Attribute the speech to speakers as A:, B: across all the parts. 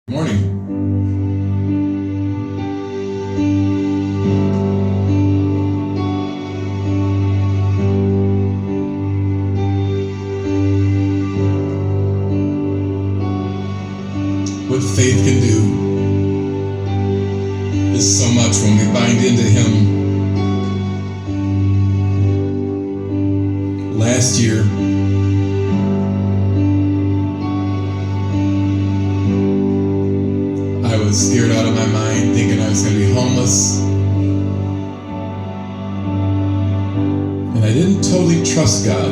A: Morning. What faith can do is so much when we bind into Him. Last year, I was scared out of my mind, thinking I was going to be homeless. And I didn't totally trust God,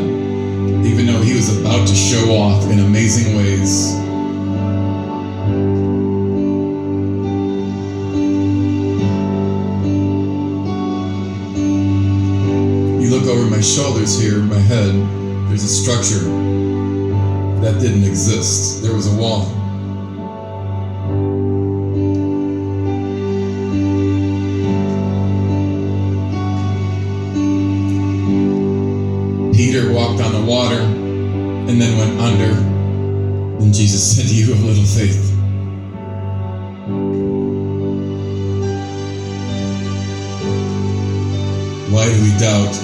A: even though He was about to show off in amazing ways. You look over my shoulders here, my head, there's a structure that didn't exist. There was a wall. Peter walked on the water and then went under. And Jesus said, "You have little faith." Why do we doubt?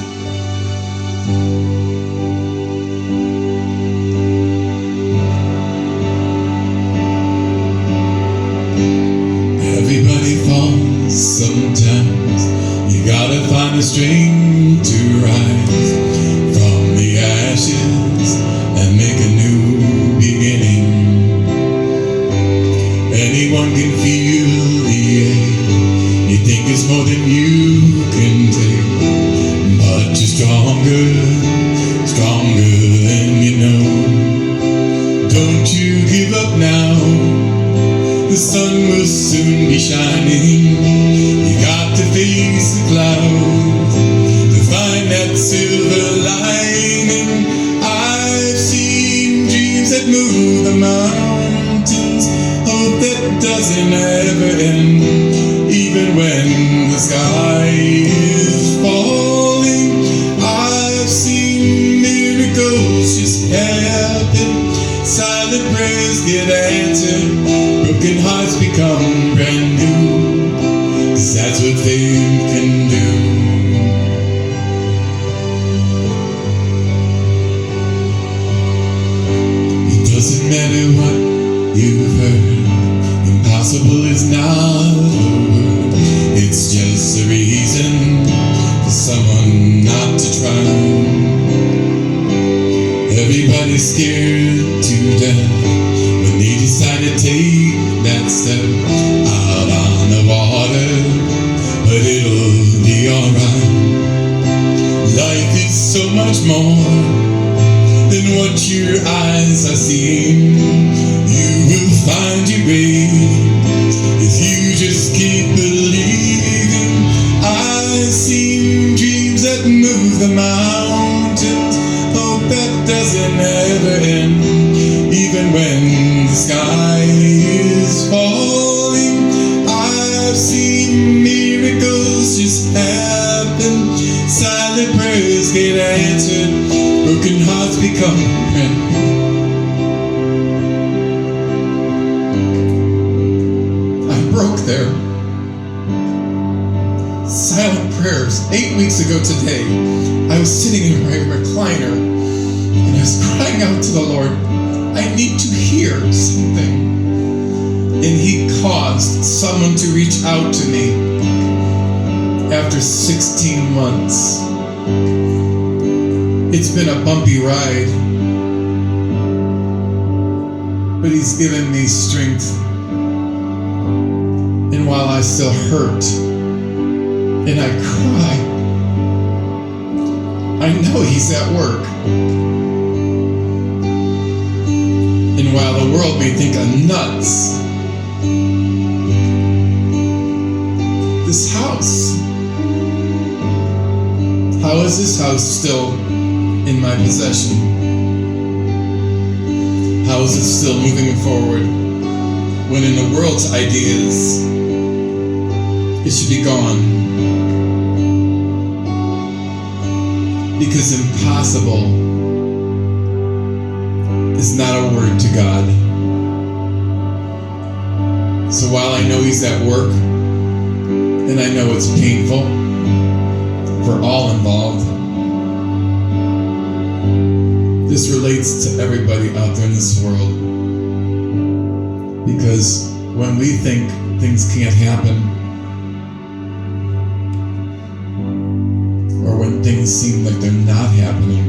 A: Everybody falls sometimes. You gotta find the strength to rise from the ashes and make a new beginning. Anyone can feel the ache. You think it's more than you can take, but you're stronger than you know. Don't you give up now. The sun will soon be shining. You got to face the clouds to find that silver lining. I've seen dreams that move the mountains, hope that doesn't ever end, even when the sky is falling. I've seen miracles just happen, silent prayers get answered, broken hearts become brand new, 'cause that's what faith can do. It doesn't matter what you've heard, impossible is not a word. It's just a reason for someone not to try. Everybody's scared to death when they decide to take that step out on the water, but it'll be alright. Life is so much more than what your eyes are seeing. You will find your way if you just keep believing. I've seen dreams that move the mountains, hope that doesn't ever end, even when the sky is falling. I've seen miracles just happen, silent prayers get answered, broken hearts become brand new. I broke there. Silent prayers. 8 weeks ago today, I was sitting in my recliner and I was crying out to the Lord, I need to hear something. And He caused someone to reach out to me after 16 months. It's been a bumpy ride, but He's given me strength. And while I still hurt and I cry, I know He's at work. And while the world may think I'm nuts, this house, how is this house still in my possession? How is it still moving forward when in the world's ideas it should be gone? Because impossible is not a word to God. So while I know he's at work, and I know it's painful for all involved, this relates to everybody out there in this world. Because when we think things can't happen, or when things seem like they're not happening,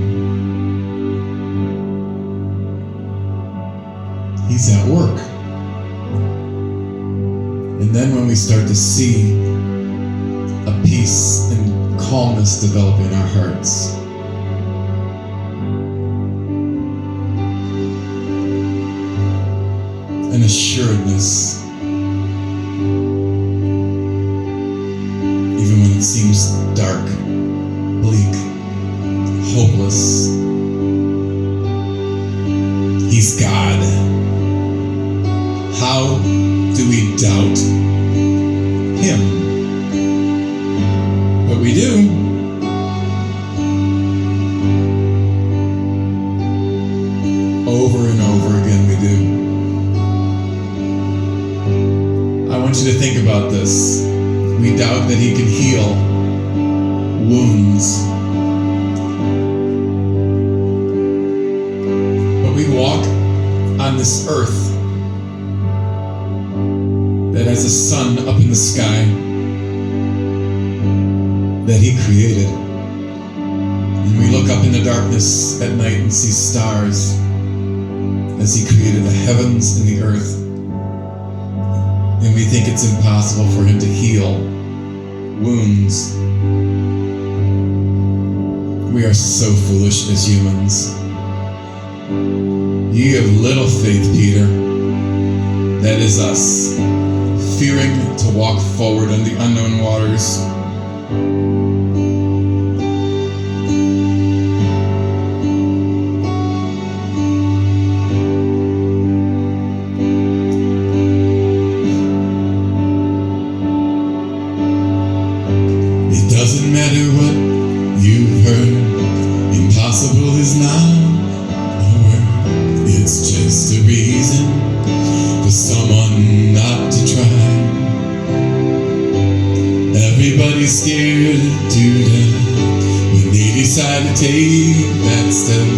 A: he's at work. And then when we start to see a peace and calmness develop in our hearts, an assuredness, even when it seems dark, bleak, hopeless, he's God. How do we doubt him? But we do. Over and over again we do. I want you to think about this. We doubt that he can heal wounds. But we walk on this earth that has a sun up in the sky that he created. And we look up in the darkness at night and see stars as he created the heavens and the earth. And we think it's impossible for him to heal wounds. We are so foolish as humans. You have little faith, Peter. That is us, fearing to walk forward on the unknown waters. It doesn't matter what you've heard, impossible is not a word. It's just a reason for someone not to try. Everybody's scared to death when they decide to take that step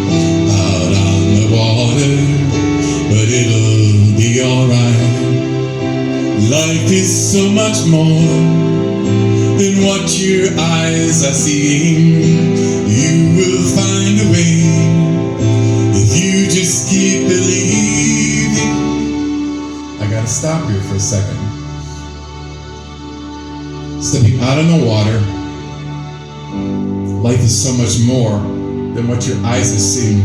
A: out on the water, but it'll be alright. Life is so much more than what your eyes are seeing. You will find a way if you just keep believing. I gotta stop here for a second. Stepping out on the water, life is so much more than what your eyes are seeing.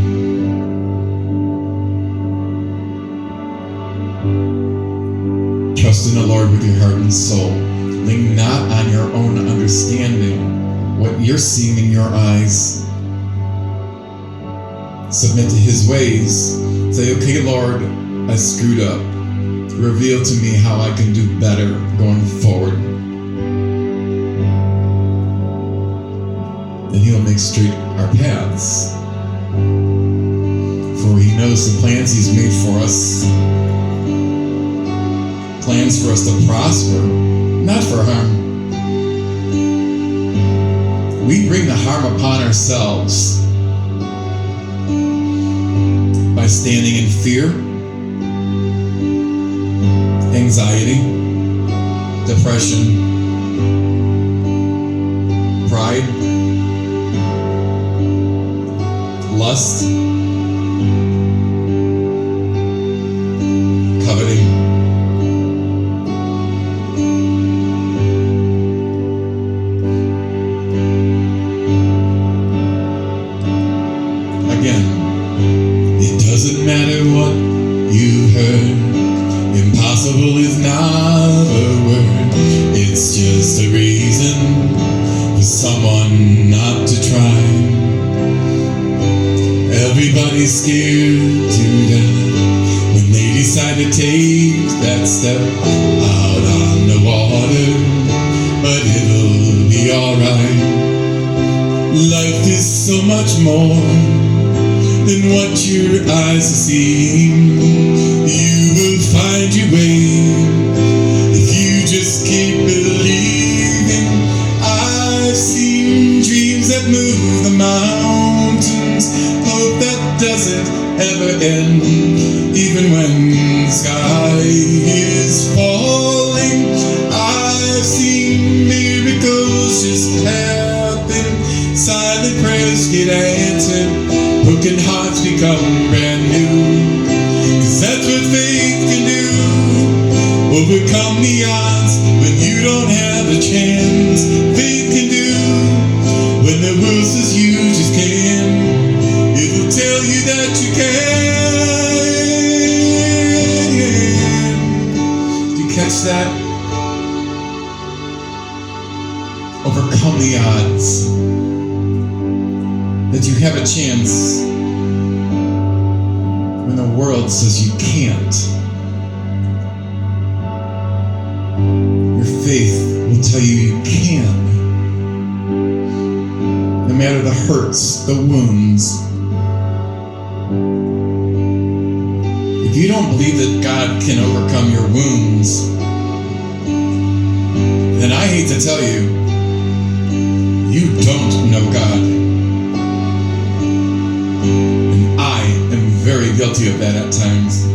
A: Trust in the Lord with your heart and soul. Lean not on your own understanding, what you're seeing in your eyes. Submit to his ways. Say, okay, Lord, I screwed up. Reveal to me how I can do better going forward. And he'll make straight our paths. For he knows the plans he's made for us. Plans for us to prosper, not for harm. We bring the harm upon ourselves by standing in fear, anxiety, depression, pride, lust, coveting. It doesn't matter what you heard, impossible is not a word. It's just a reason for someone not to try. Everybody's scared to death when they decide to take that step out on the water, but it'll be alright. Life is so much more than what your eyes are seeing. You will find your way is falling. I've seen miracles just happen. Silent prayers get answered. Broken hearts become brand new. 'Cause that's what faith can do. Overcome the odds when you don't have a chance. Faith can do when the world says you just can't. It will tell you that you can. Do you catch that? Overcome the odds. That you have a chance when the world says you can't. Your faith will tell you you can. No matter the hurts, the wounds. If you don't believe that God can overcome your wounds, then I hate to tell you, you don't know God. And I am very guilty of that at times.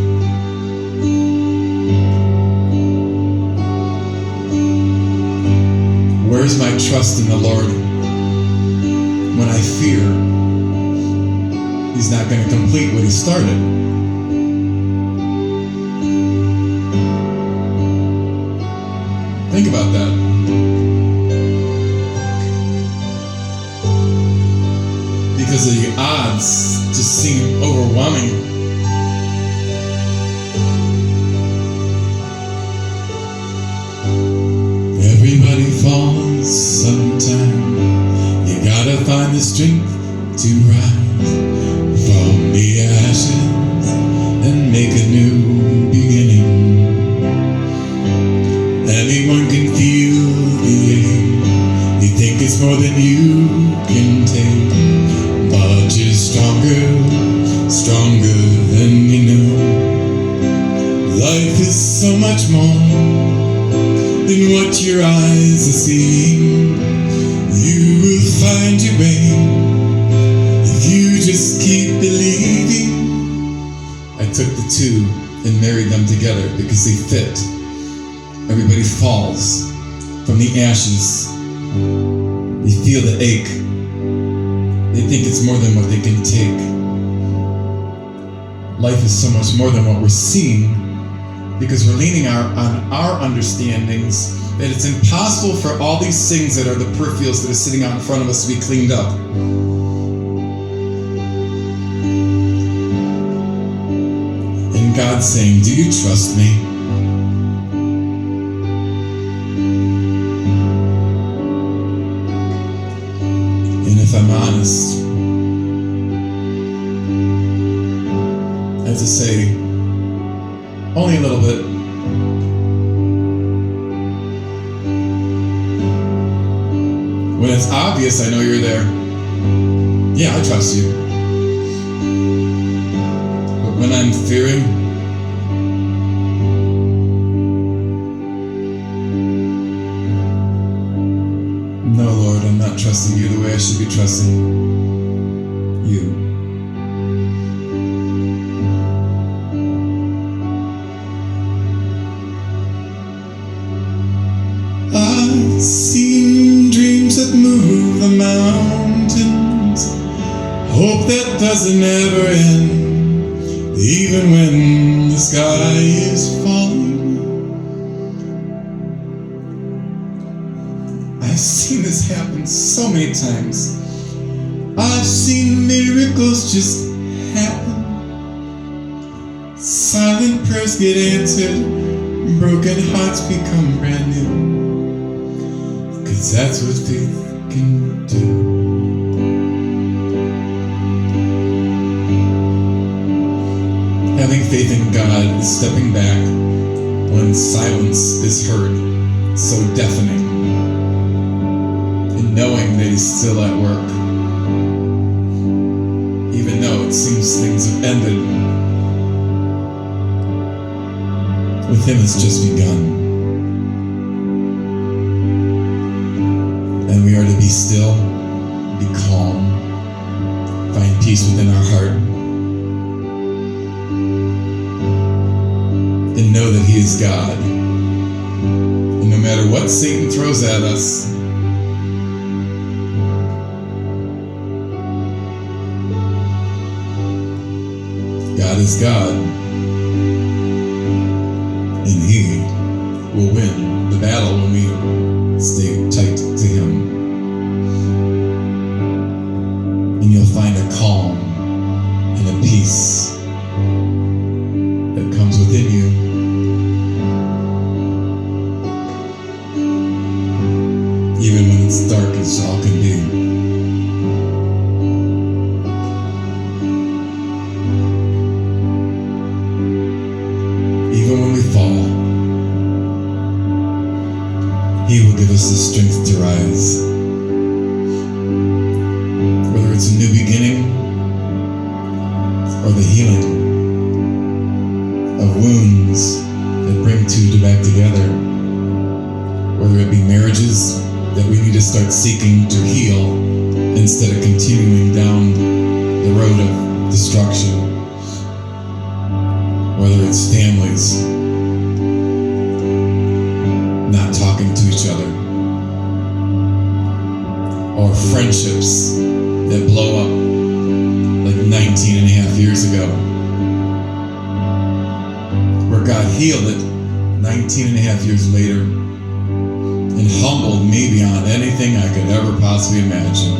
A: Where's my trust in the Lord when I fear He's not going to complete what He started? Think about that. Because the odds just seem overwhelming. Everybody falls sometime. You gotta find the strength to rise from the ashes and make a new beginning. Anyone can feel the ache. You think it's more than you can take, but you're stronger than you know. Life is so much more than what your eyes are seeing. You will find your way if you just keep believing. I took the two and married them together because they fit. Everybody falls from the ashes. They feel the ache. They think it's more than what they can take. Life is so much more than what we're seeing, because we're leaning on our understandings that it's impossible for all these things that are the peripherals that are sitting out in front of us to be cleaned up. And God's saying, do you trust me? And if I'm honest, I have to say, only a little bit. When it's obvious, I know you're there. Yeah, I trust you. But when I'm fearing, no, Lord, I'm not trusting you the way I should be trusting you. I've seen dreams that move the mountains, hope that doesn't ever end, even when the sky is falling. I've seen this happen so many times. I've seen miracles just happen. Silent prayers get answered, broken hearts become brand new. 'Cause that's what faith can do. Having faith in God is stepping back when silence is heard, so deafening, and knowing that He's still at work, even though it seems things have ended. With Him, it's just begun. And we are to be still, be calm, find peace within our heart. and know that He is God. And no matter what Satan throws at us, God is God, and He will win the battle when we stay tight to Him. And you'll find a calm and a peace that comes within you. Even when it's dark as all can be. Even when we fall, He will give us the strength to rise. Whether it's a new beginning or the healing of wounds that bring two back together, whether it be marriages that we need to start seeking to heal instead of continuing down the road of destruction, whether it's families not talking to each other, or friendships that blow up like 19 and a half years ago, where God healed it 19 and a half years later and humbled me beyond anything I could ever possibly imagine.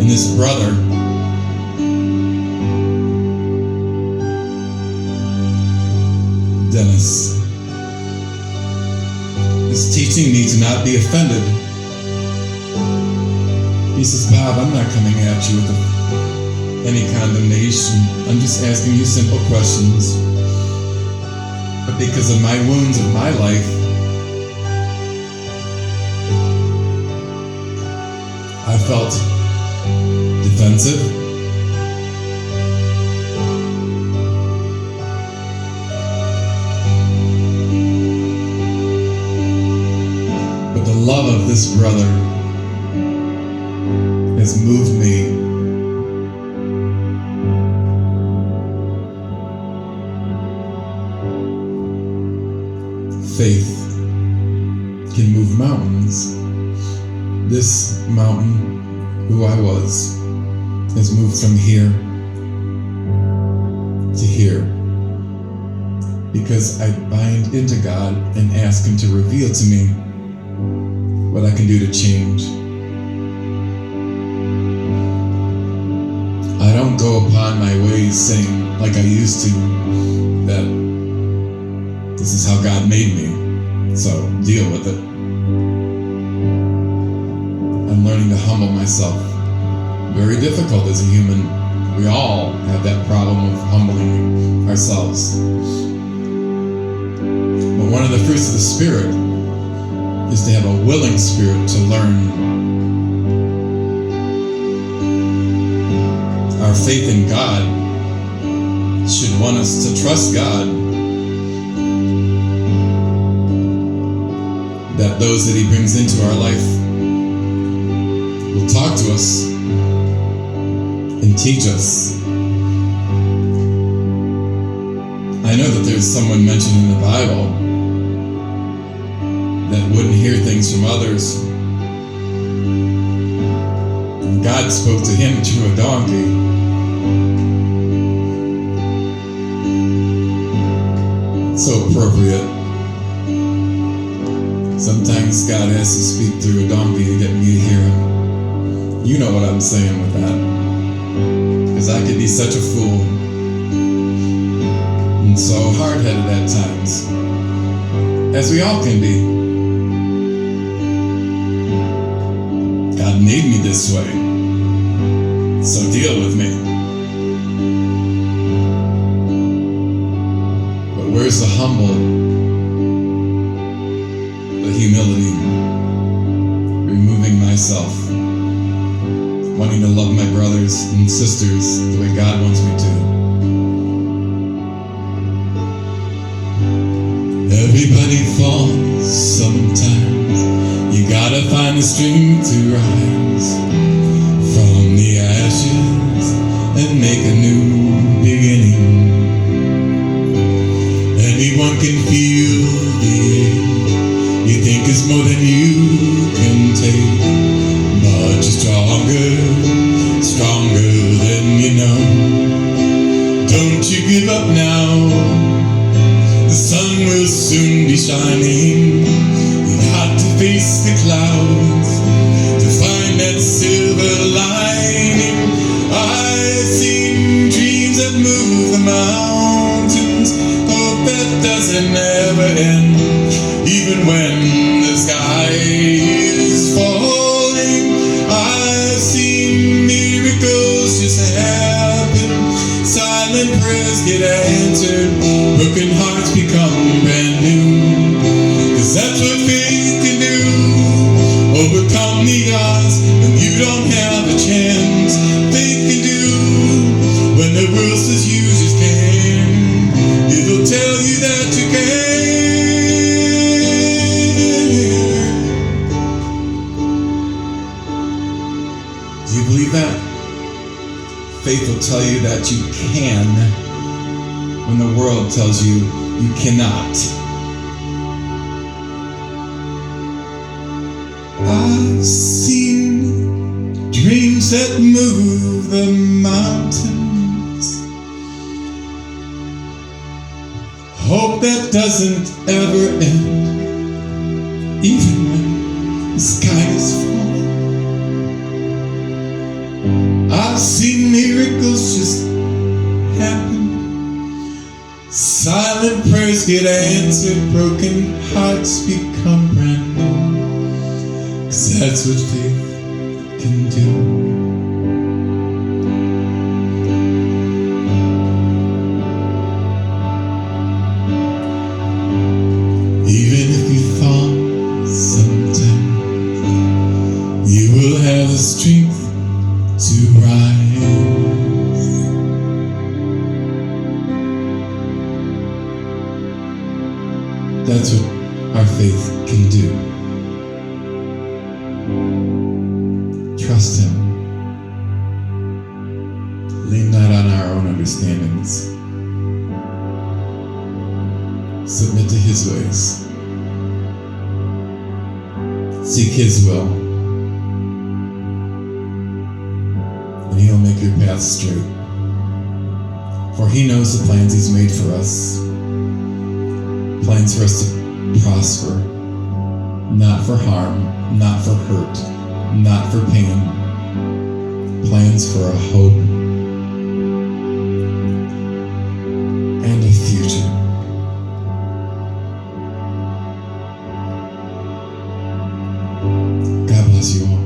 A: And this brother Dennis is teaching me to not be offended. He says, Bob, I'm not coming at you with any condemnation. I'm just asking you simple questions. But because of my wounds of my life, I felt defensive. But the love of this brother has moved me. Faith can move mountains. This mountain, who I was, has moved from here to here because I bind into God and ask Him to reveal to me what I can do to change. I don't go upon my ways saying, like I used to, that this is how God made me, so deal with it. I'm learning to humble myself. Very difficult as a human. We all have that problem of humbling ourselves. But one of the fruits of the Spirit is to have a willing spirit to learn. Our faith in God should want us to trust God that those that He brings into our life will talk to us and teach us. I know that there's someone mentioned in the Bible that wouldn't hear things from others. And God spoke to him through a donkey. So appropriate. Sometimes God has to speak through a donkey to get me to hear Him. You know what I'm saying with that. Because I could be such a fool and so hard-headed at times, as we all can be. God made me this way, so deal with me. But where's the humble, the humility, removing myself, wanting to love my brothers and sisters the way God wants me to? Everybody falls sometimes. You gotta find the strength to rise from the ashes and make a new beginning. Anyone can feel the ache you think is more than you can take, but you're stronger than you know. Don't you give up now, the sun will soon be shining. You got to face the clouds to find that silver lining. I've seen dreams that move the mountains, hope that doesn't ever end, even when the sky is falling. I've seen miracles just happen, silent prayers get answered, broken hearts become brand new. 'Cause that's what faith can do, overcome the odds when you don't have a chance. Faith can do when the world says you just can't. It'll tell you that you can. Do you believe that? Faith will tell you that you can when the world tells you you cannot. I've seen dreams that move the mountains, hope that doesn't ever end, even when the sky is falling. I've seen miracles just happen, silent prayers get answered, broken hearts become brand new. 'Cause that's what faith can do. Even if you fall sometimes, you will have the strength to rise. That's what our faith can do. Trust Him. Lean not on our own understandings. Submit to His ways. Seek His will, and He'll make your path straight. For He knows the plans He's made for us. Plans for us to prosper, not for harm, not for hurt, not for pain. Plans for a hope and a future. God bless you all.